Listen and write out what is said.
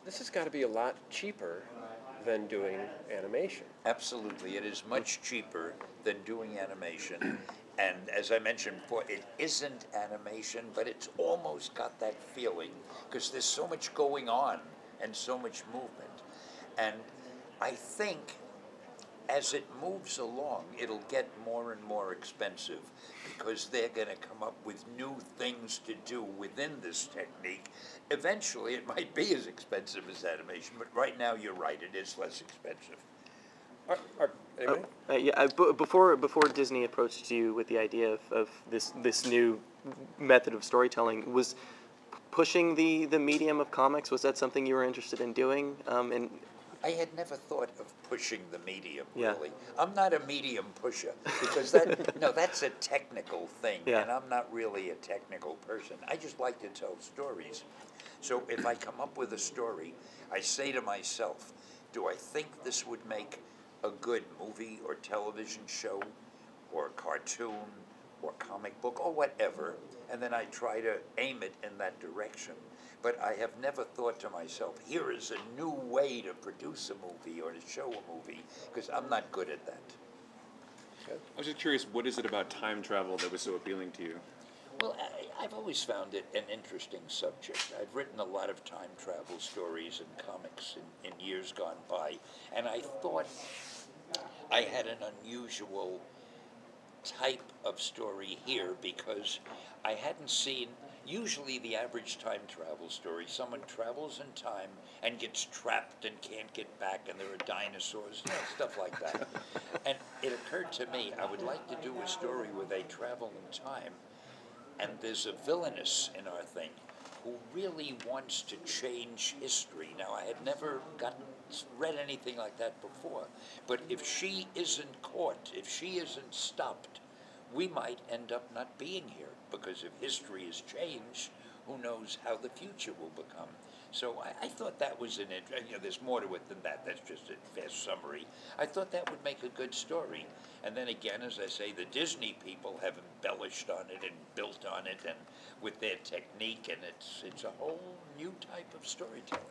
This has got to be a lot cheaper than doing animation. Absolutely, it is much cheaper than doing animation. And as I mentioned before, it isn't animation, but it's almost got that feeling because there's so much going on and so much movement. And I think as it moves along, it'll get more and more expensive because they're going to come up with new things to do within this technique. Eventually, it might be as expensive as animation, but right now, you're right, it is less expensive. Anybody? Before Disney approached you with the idea of this new method of storytelling, was pushing the medium of comics, was that something you were interested in doing? And I had never thought of pushing the medium, Yeah. really. I'm not a medium pusher because no, that's a technical thing, Yeah. and I'm not really a technical person. I just like to tell stories. So if I come up with a story, I say to myself, do I think this would make a good movie or television show or cartoon or comic book or whatever? And then I try to aim it in that direction. But I have never thought to myself, here is a new way to produce a movie or to show a movie, because I'm not good at that. Okay. I was just curious, what is it about time travel that was so appealing to you? Well, I've always found it an interesting subject. I've written a lot of time travel stories and comics in years gone by, and I thought I had an unusual type of story here because I hadn't seen, usually the average time travel story, someone travels in time and gets trapped and can't get back and there are dinosaurs, stuff like that. And it occurred to me I would like to do a story where they travel in time and there's a villainess in our thing who really wants to change history. Now, I had never read anything like that before, but if she isn't caught, if she isn't stopped, we might end up not being here, because if history has changed, who knows how the future will become. So I thought that was there's more to it than that. That's just a fast summary. I thought that would make a good story. And then again, as I say, the Disney people have embellished on it and built on it and with their technique, and it's a whole new type of storytelling.